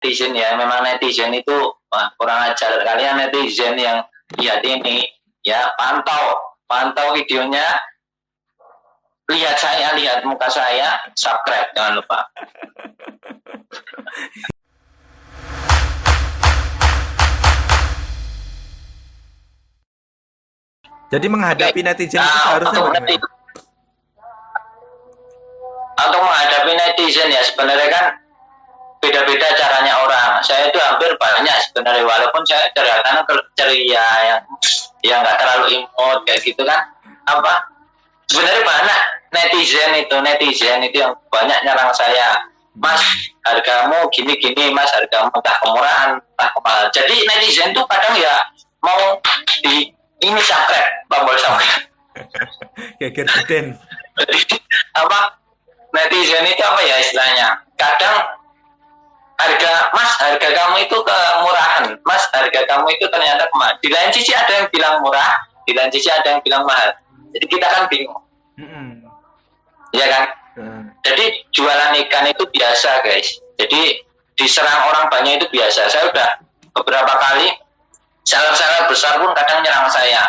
netizen ya, memang netizen itu kurang ajar. Kalian netizen yang lihat ini ya, pantau videonya, lihat muka saya, subscribe jangan lupa. Jadi menghadapi netizen itu seharusnya bagaimana? Untuk menghadapi netizen ya sebenarnya kan beda-beda caranya orang. Saya itu hampir banyak sebenarnya, walaupun saya kelihatannya ceria yang nggak terlalu imut kayak gitu kan. Sebenarnya banyak netizen itu yang banyak nyerang saya. Mas, hargamu gini-gini, Mas, hargamu entah kemurahan, entah kemahalan. Jadi netizen tuh kadang ya mau ini subscribe, tombol subscribe. Geger geden. Netizen itu apa ya istilahnya? Kadang harga kamu itu kemurahan, Mas, harga kamu itu ternyata kemahal. Di lain sisi ada yang bilang murah, di lain sisi ada yang bilang mahal. Jadi kita kan bingung. Iya kan? Jadi jualan ikan itu biasa, guys. Jadi diserang orang banyak itu biasa. Saya udah beberapa kali seller-seller besar pun kadang nyerang saya,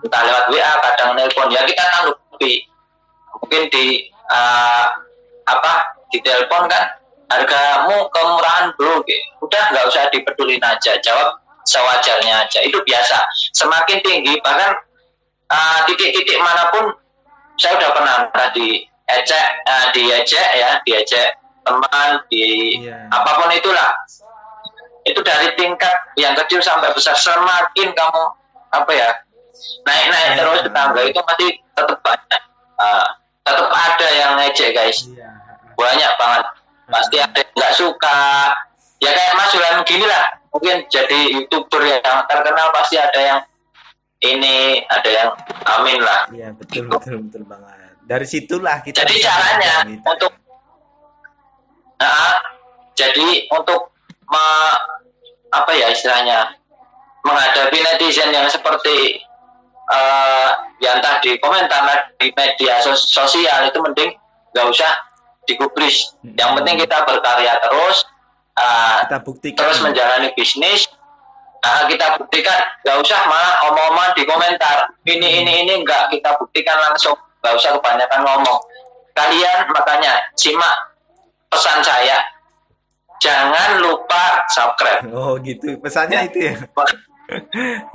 entah lewat WA, kadang nelpon. Ya kita tanggapi. Mungkin di telepon kan, hargamu kemurahan bro, udah nggak usah dipedulin aja, jawab sewajarnya aja. Itu biasa. Semakin tinggi, bahkan titik-titik manapun saya udah pernah diejek teman, apapun itulah. Itu dari tingkat yang kecil sampai besar, semakin kamu naik terus ke tangga itu pasti tetap banyak, tetap ada yang ngejek, guys. Banyak banget, pasti ada yang nggak suka. Ya kayak Mas Julan gini lah, mungkin jadi YouTuber yang terkenal pasti ada yang ini, ada yang amin lah. Iya, betul banget. Dari situlah kita. Jadi caranya untuk istilahnya menghadapi netizen yang seperti yang tadi komentar di media sosial itu mending nggak usah digubris. Yang penting kita berkarya terus, kita buktikan terus menjalani bisnis. Kita buktikan, nggak usah malah omong-omong di komentar ini nggak, kita buktikan langsung, nggak usah kebanyakan ngomong. Kalian makanya simak pesan saya, jangan lupa subscribe. Oh gitu, pesannya itu ya.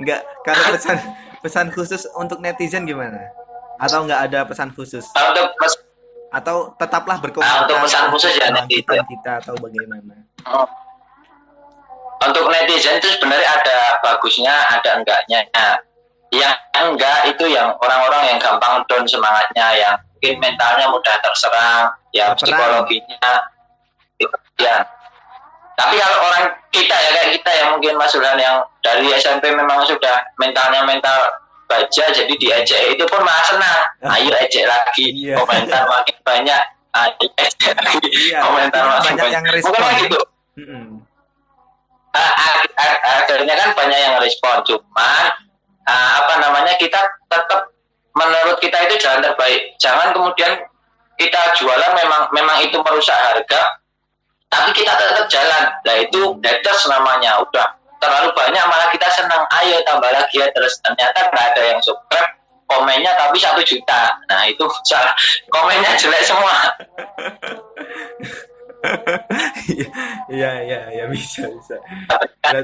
Enggak, kalau pesan khusus untuk netizen gimana? Atau enggak ada pesan khusus? Atau tetaplah berkomentar. Untuk pesan khusus ya netizen kita atau bagaimana? Untuk netizen itu sebenarnya ada bagusnya, ada enggaknya. Yang enggak itu yang orang-orang yang gampang down semangatnya, yang mungkin mentalnya mudah terserang, ya psikologinya itu ya. Tapi kalau orang kita ya kayak kita yang mungkin Mas Julan yang dari SMP memang sudah mental baja, jadi diejek itu pun malah senang. Ayo ejek lagi, komentar makin banyak, ayo ejek lagi, komentar makin banyak. Yang respon gitu. Akhirnya kan banyak yang respon, cuman kita tetap, menurut kita itu jalan terbaik. Jangan kemudian kita jualan memang itu merusak harga, tapi kita tetap jalan. Nah itu haters namanya, udah terlalu banyak malah kita senang, ayo tambah lagi ya, terus ternyata nggak ada yang subscribe, komennya tapi 1 juta. Nah itu salah, komennya jelek semua. Iya bisa.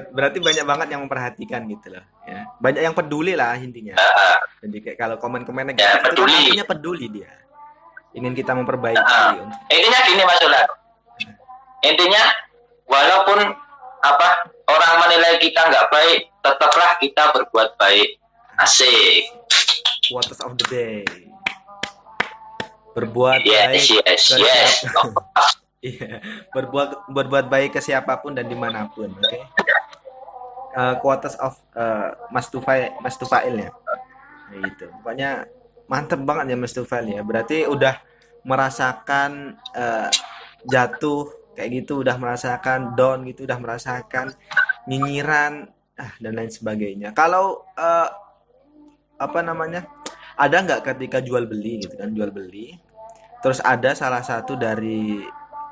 Berarti banyak banget yang memperhatikan gitu loh, ya. Banyak yang peduli lah intinya. Jadi kayak kalau komen-komennya ya, gitu, itu artinya peduli dia. Ingin kita memperbaiki. Intinya gini Mas Julan. Intinya walaupun orang menilai kita nggak baik, tetaplah kita berbuat baik. Asik. Quotes of the day. Berbuat baik. Yes. Iya, berbuat baik ke siapapun dan dimanapun, oke? Okay? Quotes of Mas Tufail ya, gitu. Pokoknya mantep banget ya Mas Tufail ya. Berarti udah merasakan jatuh kayak gitu, udah merasakan down gitu, udah merasakan nyinyiran dan lain sebagainya. Kalau ada nggak ketika jual beli gitu kan, terus ada salah satu dari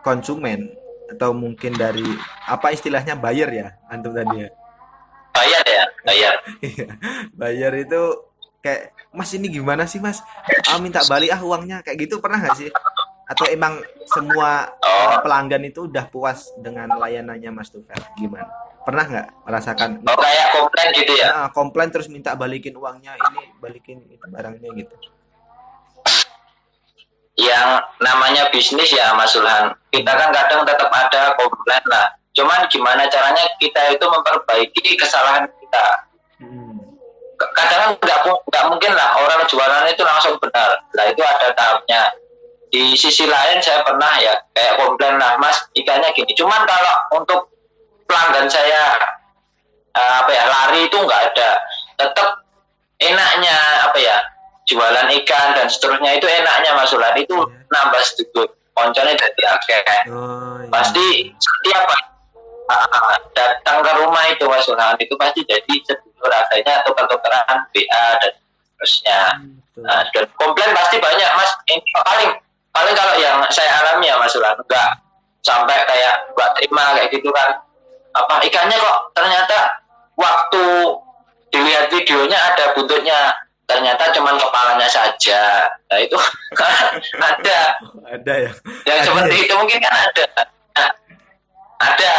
konsumen atau mungkin dari apa istilahnya buyer ya antum tadi ya. Bayar ya, bayar. Iya, buyer itu kayak mas ini gimana sih mas, minta balik uangnya kayak gitu pernah nggak sih, atau emang semua Oh, pelanggan itu udah puas dengan layanannya Mas Tufel gimana, pernah nggak merasakan oh kayak komplain gitu ya. komplain terus minta balikin uangnya, ini balikin itu barangnya gitu. Yang namanya bisnis ya Mas Sulhan, kita kan kadang tetap ada komplain lah. Cuman gimana caranya kita itu memperbaiki kesalahan kita. Hmm. Kadang nggak mungkin lah orang jualan itu langsung benar. Lah itu ada tahapnya. Di sisi lain saya pernah ya kayak komplain lah mas ikannya gini. Cuman kalau untuk pelanggan saya apa ya lari itu nggak ada. Tetap enaknya apa ya jualan ikan dan seterusnya itu enaknya Mas Ulan itu Iya. nambah sedikit konconnya jadi akeh Oh iya. pasti setiap datang ke rumah itu Mas Ulan itu pasti jadi sedulur adanya tuker-tukeran BA dan seterusnya. Betul. Dan komplain pasti banyak Mas, ini paling paling kalau yang saya alami ya Mas Ulan enggak sampai kayak nggak terima kayak gitu kan, apa ikannya kok ternyata waktu dilihat videonya ada buntutnya, ternyata cuman kepalanya saja. Nah itu ada Ada ya. yang Ada seperti ya? itu mungkin kan ada. Nah, ada.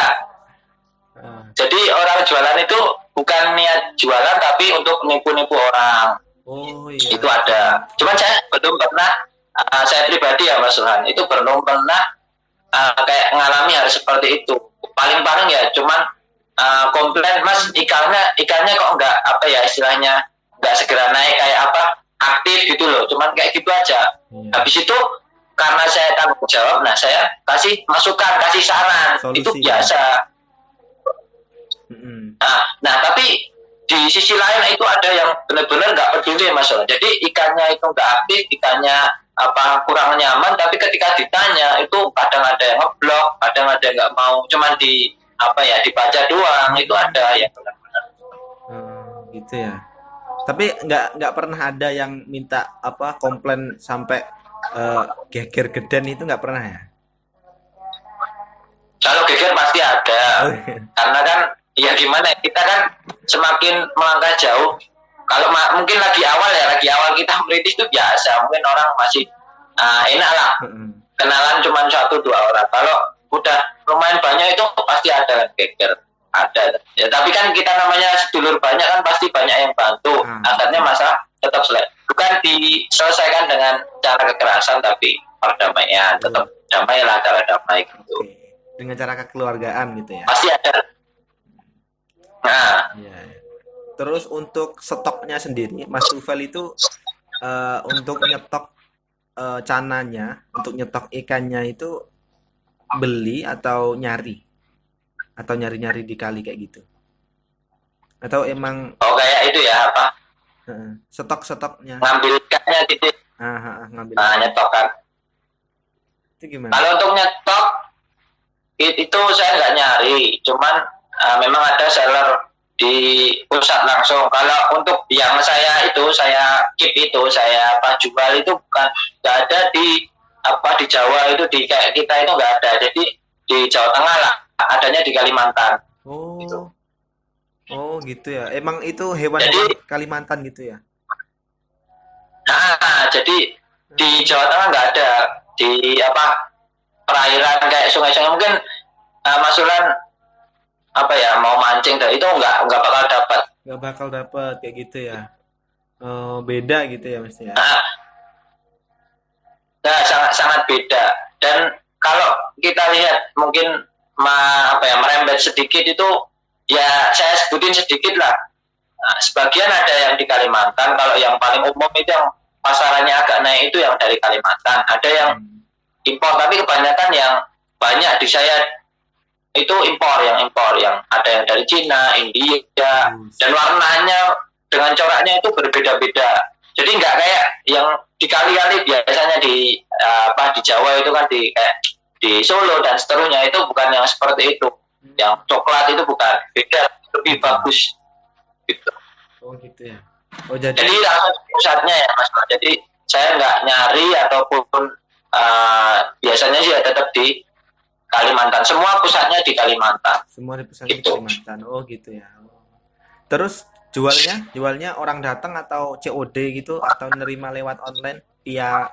Ah, Jadi orang jualan itu bukan niat jualan tapi untuk nipu-nipu orang. oh iya. Itu ada. Cuman saya belum pernah saya pribadi ya Mas Suhan itu belum pernah kayak ngalami hal seperti itu. Paling-paling ya cuman komplain mas ikannya kok enggak apa ya istilahnya enggak segera naik kayak apa aktif gitu loh, cuman kayak gitu aja. Iya. Habis itu karena saya tanggung jawab, nah saya kasih masukan, kasih saran, Solusi. itu biasa. Mm-mm. Nah tapi di sisi lain itu ada yang benar-benar nggak peduli masalah. Jadi ikannya itu nggak aktif, ikannya apa kurang nyaman, tapi ketika ditanya itu kadang ada yang ngeblok, kadang ada yang nggak mau, cuman di apa ya dibaca doang, itu ada yang benar-benar. Gitu ya. Tapi nggak pernah ada yang minta apa komplain sampai geger geden itu nggak pernah ya? Kalau geger pasti ada, Oh, iya. karena kan ya gimana kita kan semakin melangkah jauh. Kalau mungkin lagi awal kita merintis itu biasa, mungkin orang masih enak lah Mm-mm. kenalan cuma 1-2 orang. Kalau udah lumayan banyak itu pasti ada geger, ada. Ya tapi kan kita namanya sedulur banyak kan pasti banyak yang bantu. Akhirnya masalah tetap bukan diselesaikan dengan cara kekerasan tapi perdamaian, tetap damailah cara damai gitu. Oke. Dengan cara kekeluargaan gitu ya. Pasti ada. Nah, Iya. Terus untuk stoknya sendiri, Mas Tufel itu untuk nyetok cananya, untuk nyetok ikannya itu beli atau nyari? Atau nyari-nyari di kali kayak gitu? Atau emang kayak itu ya apa? stok-stoknya? Ngambil ikannya gitu. Ngambil. Nyetok kan. Itu gimana? Kalau untuk nyetok itu saya nggak nyari, cuman memang ada seller di pusat langsung. Kalau untuk yang saya keep itu saya jual itu bukan nggak ada di apa di Jawa itu di kayak kita itu nggak ada. Jadi di Jawa Tengah lah adanya di Kalimantan. Oh. Gitu. Oh gitu ya. Emang itu hewan Kalimantan gitu ya? Nah, jadi di Jawa Tengah nggak ada di apa perairan kayak sungai-sungai mungkin Mas Ulan apa ya mau mancing dan itu nggak bakal dapat. Nggak bakal dapat kayak gitu ya. Beda gitu ya mestinya. Nah, sangat beda. Dan kalau kita lihat mungkin merembet sedikit itu ya saya sebutin sedikit lah. Nah, sebagian ada yang di Kalimantan. Kalau yang paling umum itu yang pasarannya agak naik itu yang dari Kalimantan. Ada yang impor, tapi kebanyakan yang banyak di saya itu impor yang ada yang dari Cina, India, dan warnanya dengan coraknya itu berbeda-beda. Jadi nggak kayak yang dikali-kali biasanya di Jawa itu kan kayak di Solo dan seterusnya itu bukan yang seperti itu. Yang coklat itu bukan, beda, lebih bagus gitu. Oh gitu ya. Oh jadi langsung pusatnya ya Mas. Jadi saya nggak nyari ataupun biasanya sih ya tetap di Kalimantan. Semua pusatnya di Kalimantan. Semua di pusatnya di Gitu. Kalimantan. Oh gitu ya. Terus jualnya orang datang atau COD gitu atau nerima lewat online via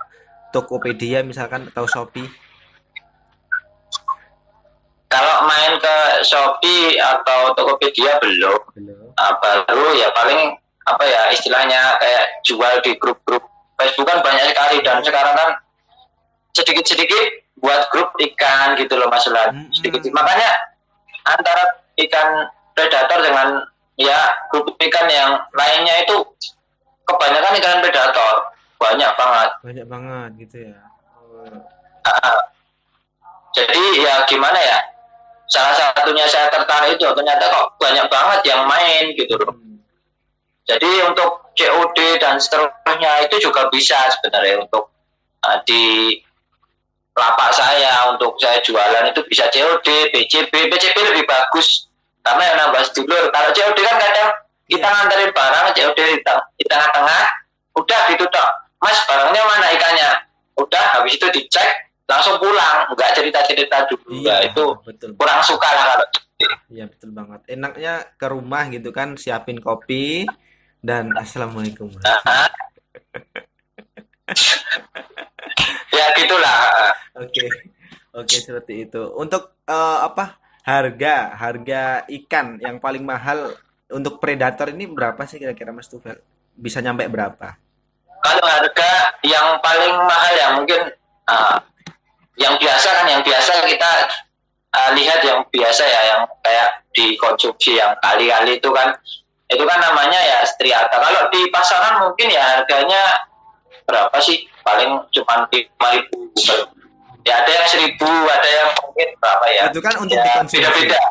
Tokopedia misalkan atau Shopee? Kalau main ke Shopee atau Tokopedia belum. Belum. Baru ya paling apa ya istilahnya kayak jual di grup-grup Facebook kan banyak sekali, dan sekarang kan sedikit-sedikit buat grup ikan gitu loh Mas Ulan. Sedikit. Makanya antara ikan predator dengan ya grup ikan yang lainnya itu kebanyakan ikan predator, banyak banget. Banyak banget gitu ya. Oh. Jadi ya gimana ya, salah satunya saya tertarik itu ternyata kok banyak banget yang main gitu loh. Jadi untuk COD dan seterusnya itu juga bisa sebenarnya untuk di lapak saya, untuk saya jualan itu bisa COD, BCB lebih bagus karena yang nambah sedulur. Kalau COD kan kadang kita nganterin barang COD di tengah-tengah, udah gitu tok. Mas barangnya mana ikannya? Udah, habis itu dicek langsung pulang, nggak cerita-cerita dulu. Iya, itu betul. kurang suka lah kalau. Iya betul banget. Enaknya ke rumah gitu kan, siapin kopi dan assalamualaikum. Ya gitulah. Oke, oke seperti itu. Untuk harga ikan yang paling mahal untuk predator ini berapa sih kira-kira Mas Tufel? Bisa nyampe berapa? Kalau harga yang paling mahal ya mungkin yang biasa kita lihat yang biasa ya, yang kayak dikonsumsi yang kali-kali itu kan namanya ya striata. Kalau di pasaran mungkin ya harganya berapa sih? Paling cuma 5.000. Ya ada yang 1.000, ada yang mungkin berapa ya? Itu kan untuk ya, dikonsumsi. Beda-beda.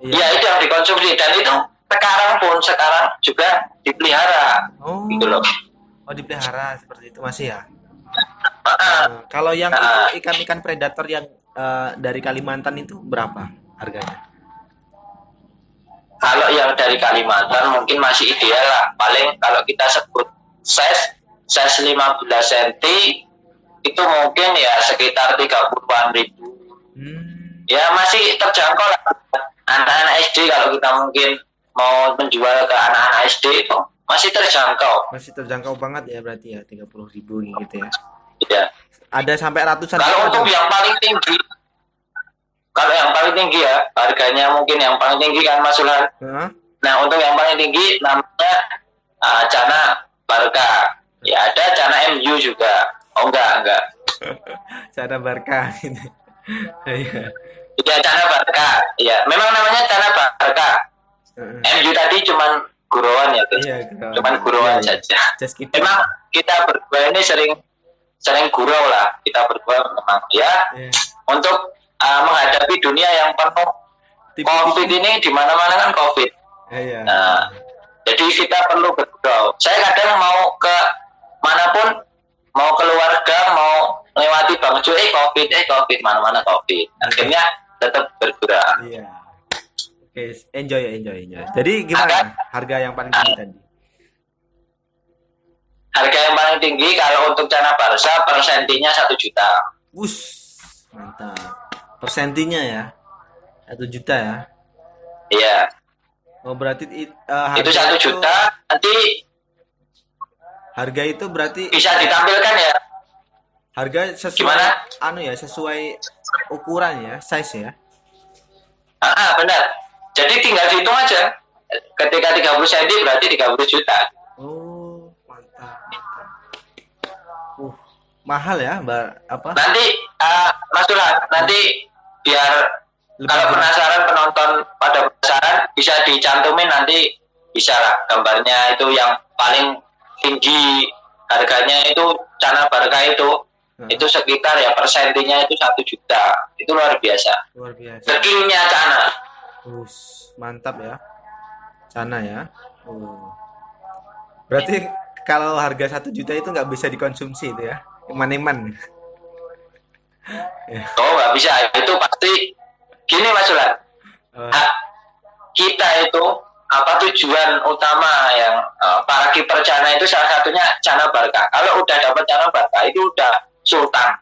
Iya. Ya itu yang dikonsumsi, dan itu sekarang juga dipelihara. Oh. Gitu loh. Oh dipelihara seperti itu masih ya? Kalau yang itu ikan-ikan predator yang dari Kalimantan itu berapa harganya? Kalau yang dari Kalimantan mungkin masih ideal lah. Paling kalau kita sebut size 15 cm itu mungkin ya sekitar 30-an ribu. Ya masih terjangkau lah. Anak-anak SD kalau kita mungkin mau menjual ke anak-anak SD itu masih terjangkau. Masih terjangkau banget ya berarti ya 30.000 gitu ya. Iya. Ada sampai ratusan. Kalau untuk yang paling tinggi, ya harganya mungkin yang paling tinggi kan Mas Ulan. Nah untuk yang paling tinggi namanya Cana Barca. Ya ada Cana MU juga. Oh enggak. Cana Barca ini. Ya Cana Barca. Ya memang namanya Cana Barca. MU tadi cuman guruan ya guys. Iya, cuman guruan saja. Memang kita berdua ini sering gurau lah. Kita berdua memang ya. Untuk menghadapi dunia yang penuh COVID ini, di mana-mana kan COVID. Nah, jadi kita perlu bergurau. Saya kadang mau ke manapun, mau keluarga, mau lewati Bang Jo, COVID, mana-mana COVID. Akhirnya tetap bergurau. Iya. Oke, enjoy. Jadi gimana harga yang paling tinggi tadi? Harga yang paling tinggi kalau untuk Cana Barca per sentinya 1 juta. Mantap. Per sentinya ya 1 juta ya. Iya. Oh berarti harga itu 1 juta. Nanti harga itu berarti bisa ditampilkan ya. Harga sesuai sesuai ukuran ya, size ya. Benar. Jadi tinggal dihitung aja. Ketika 30 cm berarti 30 juta. Oh, mantap. Mahal ya, Mbak apa? Nanti Mas Tuhan, nanti biar kalau penasaran penonton pada penasaran bisa dicantumin, nanti bisa lah gambarnya itu yang paling tinggi harganya itu Cana Barca itu sekitar ya persentinya itu 1 juta. Itu luar biasa. Dagingnya Cana. Mantap ya. Cana ya. Berarti kalau harga 1 juta itu nggak bisa dikonsumsi itu ya? Iman-iman. Oh nggak bisa. Itu pasti gini Mas Ulan. Kita itu tujuan utama yang para kiper Cana itu salah satunya Cana Barca. Kalau udah dapat Cana Barca itu udah sultan,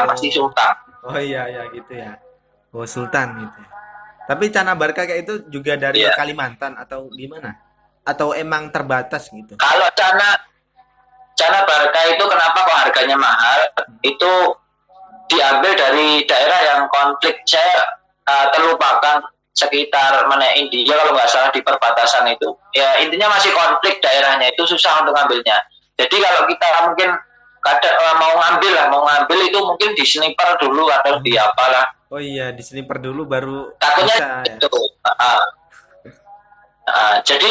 pasti sultan. Oh iya ya gitu ya. Oh Sultan gitu ya. Tapi Cana Barca kayak itu juga dari Iya. Kalimantan atau gimana? Atau emang terbatas gitu? Kalau Cana Cana Barca itu kenapa kok harganya mahal? Itu diambil dari daerah yang konflik. Saya terlupakan sekitar mana India kalau nggak salah di perbatasan itu. Ya intinya masih konflik daerahnya itu susah untuk ngambilnya. Jadi kalau kita mungkin kadang mau ngambil itu mungkin di sniper dulu atau di Oh, apalah. oh iya di sniper dulu baru Takutnya bisa ya. itu. Jadi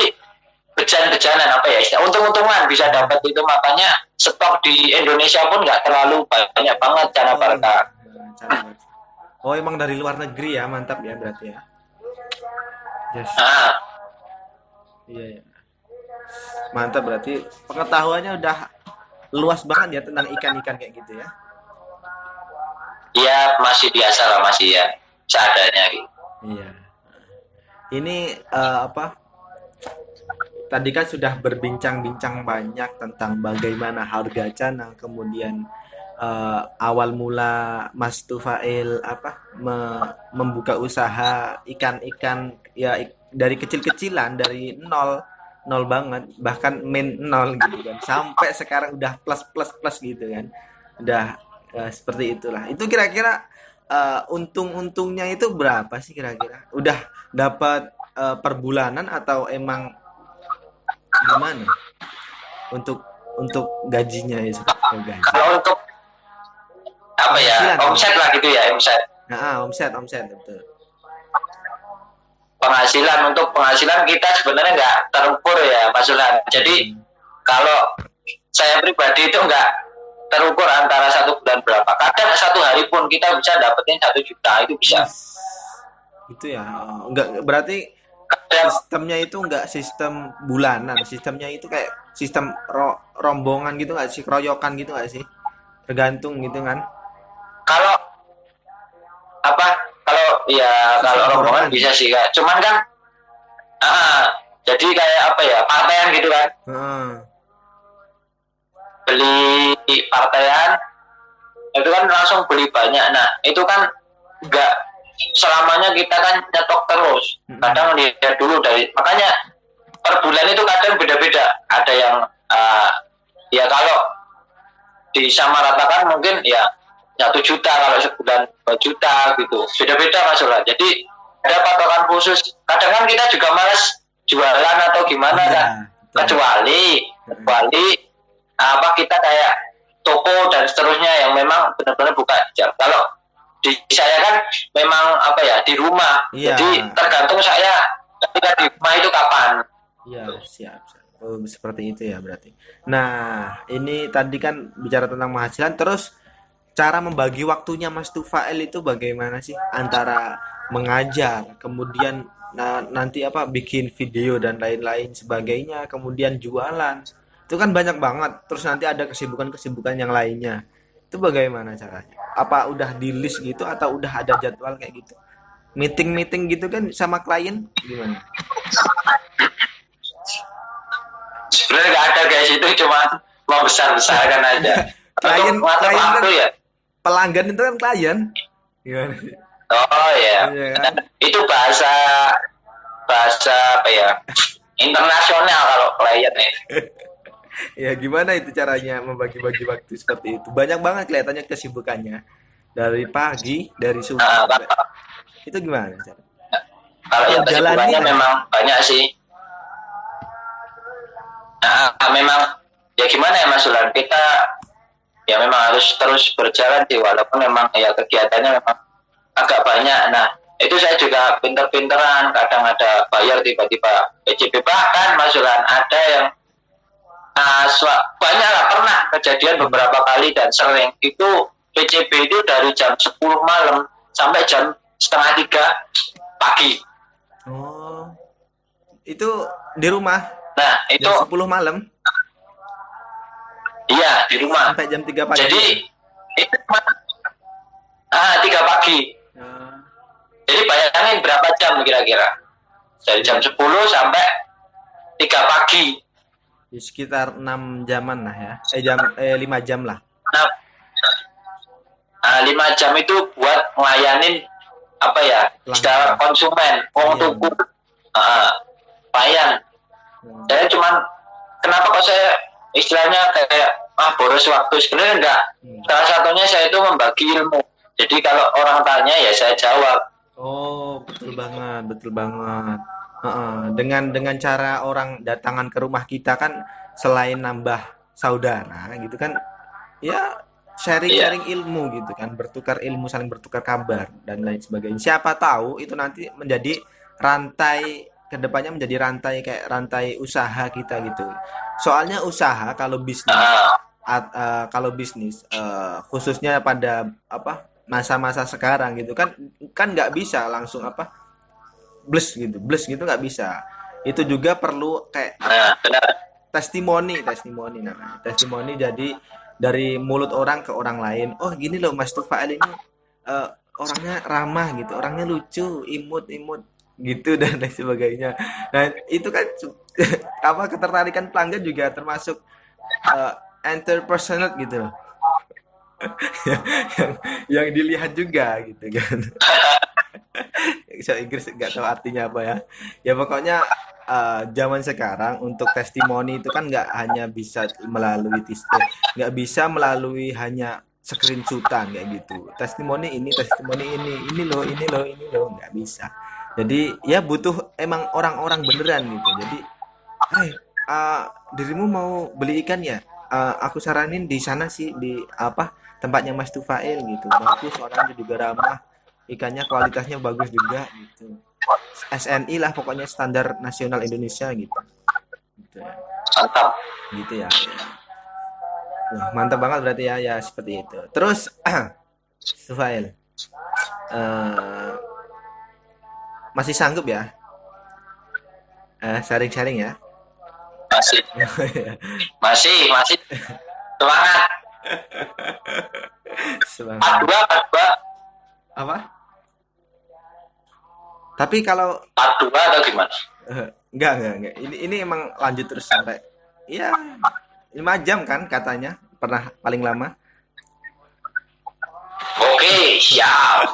bejan-bejanan apa ya untung-untungan bisa Hmm. dapat itu, makanya stok di Indonesia pun nggak terlalu banyak banget Cana Oh iya, Barca. Cana Barca. Oh emang dari luar negeri ya, mantap ya berarti ya. Yes, Nah, iya ya. Mantap berarti pengetahuannya udah luas banget ya tentang ikan-ikan kayak gitu ya. ya masih biasa lah, masih ya seadanya gitu. Iya. Ini apa? Tadi kan sudah berbincang-bincang banyak tentang bagaimana harga cana, kemudian awal mula Mas Tufail apa membuka usaha ikan-ikan ya dari kecil-kecilan dari nol nol banget bahkan min nol gitu kan sampai sekarang udah plus plus plus gitu kan udah seperti itulah itu kira-kira untung-untungnya itu berapa sih kira-kira udah dapat per bulanan atau emang gimana untuk gajinya ya seperti gaji Kalau untuk apa ya penghasilan omset lah gitu ya, omset nah omset omset betul. penghasilan, untuk penghasilan kita sebenarnya nggak terukur ya Mas Ulan. Jadi Hmm. kalau saya pribadi itu nggak terukur antara satu bulan berapa. Kadang satu hari pun kita bisa dapetin 1 juta itu bisa. Wis, itu ya. Enggak berarti Kadang sistemnya itu enggak sistem bulanan, sistemnya itu kayak sistem rombongan gitu enggak sih, keroyokan gitu enggak sih? Tergantung gitu kan. kalau apa kalau ya kalau Sistem rombongan borongan. bisa sih kak. Cuman kan ah, jadi kayak apa ya partaian gitu kan, Heeh. beli partaian itu kan langsung beli banyak. Nah itu kan nggak selamanya kita kan nyetok terus. Mm-mm. Kadang lihat dulu dari, makanya per bulan itu kadang beda-beda. Ada yang ya kalau disamaratakan mungkin ya 1 juta, kalau sebulan 2 juta gitu. Beda-beda Mas Ula. Jadi ada patokan khusus. Kadang kan kita juga males jualan atau gimana Iya, kan. betul. Kecuali Heeh. kecuali apa kita kayak toko dan seterusnya yang memang benar-benar buka jam. Kalau di saya kan memang apa ya di rumah. Iya. Jadi tergantung saya ketika di rumah itu kapan. Iya, siap, siap. Oh, seperti itu ya berarti. Nah, ini tadi kan bicara tentang penghasilan, terus cara membagi waktunya Mas Tufail itu bagaimana sih antara mengajar, kemudian nanti apa bikin video dan lain-lain sebagainya, kemudian jualan. Itu kan banyak banget. Terus nanti ada kesibukan-kesibukan yang lainnya. Itu bagaimana caranya? Apa udah di list gitu atau udah ada jadwal kayak gitu? Meeting-meeting gitu kan sama klien gimana? Sebenarnya nggak ada guys, itu cuma mau besar-besarkan aja. Untuk klien ngatur klien kan waktu ya. pelanggan itu kan klien gimana Oh ya, iya kan itu bahasa bahasa apa ya? Internasional kalau klien nih. ya gimana itu caranya membagi-bagi waktu seperti itu banyak banget kelihatannya kesibukannya dari pagi dari subuh Nah, sampai itu gimana cara kalau atau yang jalani kesibukannya aja memang banyak sih. Nah, memang ya gimana ya Mas Ulan, kita ya memang harus terus berjalan sih, walaupun memang ya kegiatannya memang agak banyak. Nah itu saya juga pinter-pinteran, kadang ada bayar tiba-tiba PCB, bahkan Mas Ulan ada yang banyak lah, pernah kejadian hmm. beberapa kali dan sering itu PCB itu dari jam 10 malam sampai jam setengah 3 pagi. Oh itu di rumah Nah itu jam 10 malam iya di rumah. sampai jam 3 pagi Jadi ya. itu 3 pagi. Ah, Jadi bayangin berapa jam kira-kira? Dari jam 10 sampai 3 pagi. di sekitar 6 jaman lah ya 5 jam lah Nah, 5 jam itu buat ngelayanin apa ya, secara konsumen, wong tuku, pelayan. Saya cuman kenapa kok saya istilahnya kayak boros waktu, sebenarnya enggak. Salah satunya saya itu membagi ilmu. Jadi kalau orang tanya ya saya jawab. Oh, betul banget, betul banget. Dengan cara orang datangan ke rumah kita kan selain nambah saudara gitu kan, ya sharing-sharing ilmu gitu kan, bertukar ilmu, saling bertukar kabar dan lain sebagainya. Siapa tahu itu nanti menjadi rantai kedepannya, menjadi rantai kayak rantai usaha kita gitu. Soalnya usaha kalau bisnis khususnya pada apa masa-masa sekarang gitu kan nggak bisa langsung bless gitu nggak bisa. Itu juga perlu kayak testimoni namanya. Testimoni jadi dari mulut orang ke orang lain. Oh gini loh Mas Tufail ini orangnya ramah gitu, orangnya lucu, imut gitu dan lain sebagainya. Nah itu kan ketertarikan pelanggan juga termasuk interpersonal gitu loh. yang dilihat juga gitu kan. So Inggris nggak tahu artinya apa ya. Ya pokoknya zaman sekarang untuk testimoni itu kan nggak hanya bisa melalui nggak bisa melalui hanya screenshotan kayak gitu. Testimoni ini loh nggak bisa. Jadi ya butuh emang orang-orang beneran gitu. Jadi dirimu mau beli ikan ya? Aku saranin di sana sih di tempatnya Mas Tufail gitu. Bagus, orangnya juga ramah, ikannya kualitasnya bagus juga gitu. SNI lah pokoknya, standar nasional Indonesia gitu. Gitu ya. Mantap. Gitu ya. Wah, mantap banget berarti ya seperti itu. Terus Tufail masih sanggup ya? Sharing-sharing ya? Masih semangat. Semangat. Apa? Tapi kalau part 2 atau gimana? Enggak. Ini emang lanjut terus sampai ya 5 jam kan katanya pernah paling lama. Oke, siap.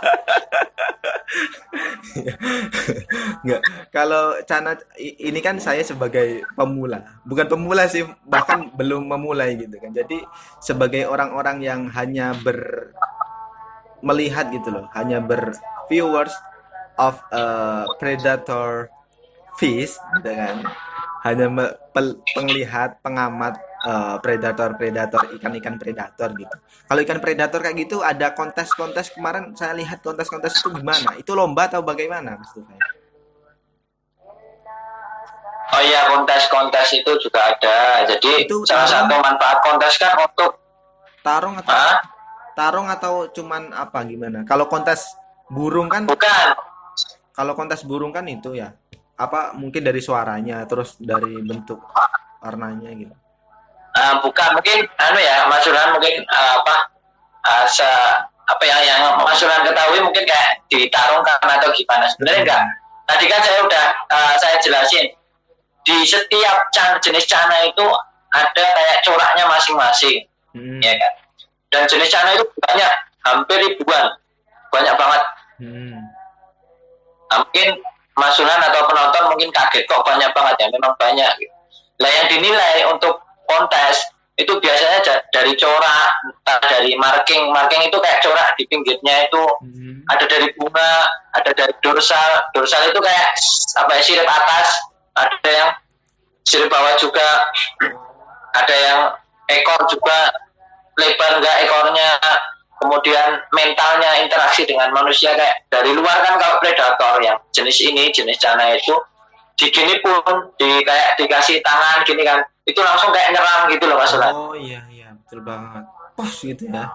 Enggak. Kalau Cana ini kan saya sebagai pemula. Bukan pemula sih, bahkan belum memulai gitu kan. Jadi sebagai orang-orang yang hanya melihat gitu loh, hanya viewers of predator fish gitu kan. Hanya penglihat, pengamat predator ikan predator gitu. Kalau ikan predator kayak gitu ada kontes kemarin saya lihat kontes itu gimana? Itu lomba atau bagaimana Mas Tufail? Oh iya, kontes itu juga ada. Jadi itu salah satu manfaat kontes kan untuk tarung atau cuman apa gimana? Kalau kontes burung kan bukan. Kalau kontes burung kan itu ya. Mungkin dari suaranya terus dari bentuk warnanya gitu. Bukan, mungkin Mas Surhan mungkin yang Mas Surhan ketahui mungkin kayak ditarungkan atau gimana. Sebenarnya enggak. Tadi kan saya jelasin di setiap jenis cana itu ada kayak coraknya masing-masing, ya kan. Dan jenis cana itu banyak, hampir ribuan, banyak banget. Mungkin Mas Surhan atau penonton mungkin kaget kok banyak banget ya, memang banyak. Lah yang dinilai untuk kontes itu biasanya dari corak, dari marking itu kayak corak di pinggirnya itu ada dari bunga, ada dari dorsal itu kayak sirip atas, ada yang sirip bawah juga, ada yang ekor juga lebar enggak ekornya, kemudian mentalnya interaksi dengan manusia kayak dari luar kan. Kalau predator yang jenis cana itu digini pun kayak dikasih tangan gini kan, itu langsung kayak nyerang gitu loh Mas Surhan. Oh iya betul banget. Paus gitu ya.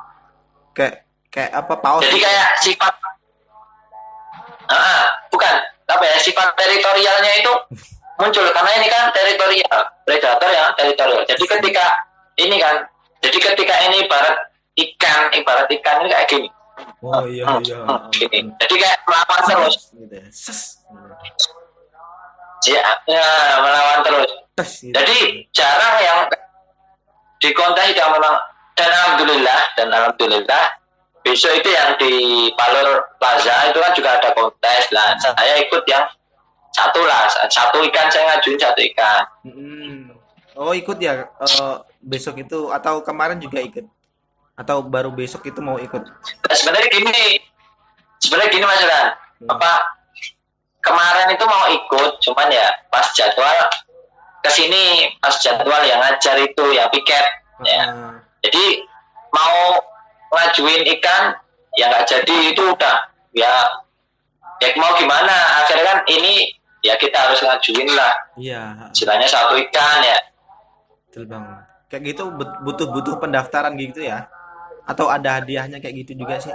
Kayak paus. Jadi kayak sifat bukan sifat teritorialnya itu muncul karena ini kan teritorial, predator yang teritorial. Jadi ketika ini ibarat ikan ini kayak gini. Oh iya. Gini. Jadi kayak melawan terus. Gitu ya. Ya, melawan terus. Jadi jarang yang di kontes yang memang, dan alhamdulillah besok itu yang di Palur Plaza itu kan juga ada kontes lah. Saya ikut yang satu lah, satu ikan saya ngajuin satu ikan. Oh ikut ya besok itu atau kemarin juga ikut? Atau baru besok itu mau ikut? Nah, sebenarnya gini Mas Ran, apa kemarin itu mau ikut, cuman ya pas jadwal kesini, pas jadwal yang ngajar itu yang piket, ya. Jadi mau ngajuin ikan, ya nggak jadi itu udah, ya mau gimana? Akhirnya kan ini ya kita harus ngajuin lah. Iya. Istilahnya satu ikan ya. Betul bang. Kayak gitu butuh pendaftaran gitu ya? Atau ada hadiahnya kayak gitu juga sih?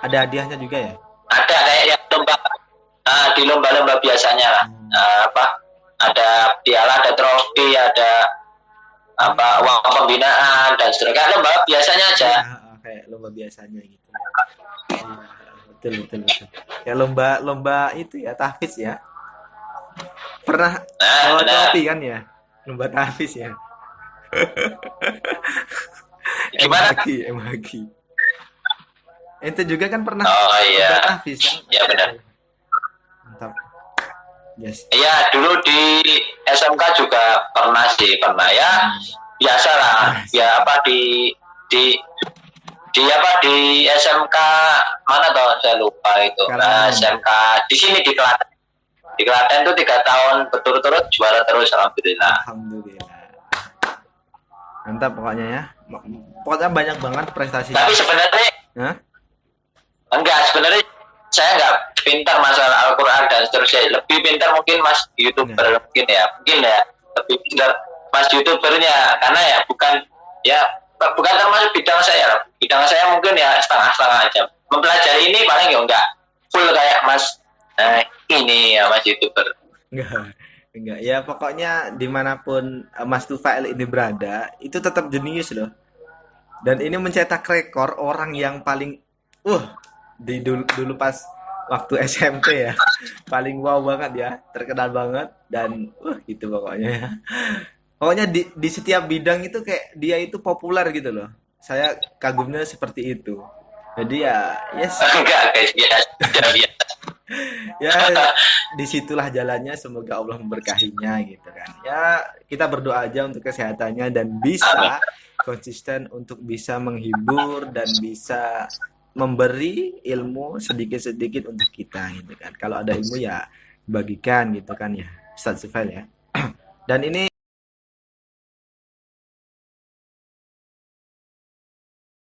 Ada hadiahnya juga ya? Ada kayak yang lomba di lomba-lomba biasanya lah. Apa? Ada piala, ada trofi, ada apa uang pembinaan dan seterusnya. Kayak lomba biasanya aja. Ya, kayak lomba biasanya gitu. Ya, betul. Ya lomba itu ya tahfiz ya. Pernah bawa trofi kan ya? Lomba tahfiz ya. Gimana? MHQ. Ente juga kan pernah Oh iya. lomba tahfiz kan? Ya benar. Mantap. Yes. Iya, dulu di SMK juga pernah ya. Biasalah. Ya apa di apa di SMK mana toh saya lupa itu. Nah, SMK di sini di Klaten. Di Klaten itu 3 tahun berturut-turut juara terus alhamdulillah. Mantap pokoknya ya. Pokoknya banyak banget prestasi. Tapi sebenarnya sebenarnya saya nggak pintar masalah Al-Quran dan seterusnya. Lebih pintar mungkin Mas YouTuber mungkin ya lebih pintar Mas YouTubernya karena ya bukan termasuk bidang saya mungkin ya setengah-setengah aja. Mempelajari ini paling ya enggak full kayak Mas ini ya Mas YouTuber. Enggak ya pokoknya dimanapun Mas Tufail ini berada itu tetap jenius loh. Dan ini mencetak rekor orang yang paling di dulu pas waktu SMP ya paling wow banget ya, terkenal banget dan gitu pokoknya di setiap bidang itu kayak dia itu populer gitu loh. Saya kagumnya seperti itu. Jadi ya enggak guys biasa. Ya disitulah jalannya, semoga Allah memberkahinya gitu kan ya. Kita berdoa aja untuk kesehatannya dan bisa konsisten untuk bisa menghibur dan bisa memberi ilmu sedikit-sedikit untuk kita gitu kan. Kalau ada ilmu ya bagikan gitu kan ya Ustaz Sufail ya. Dan ini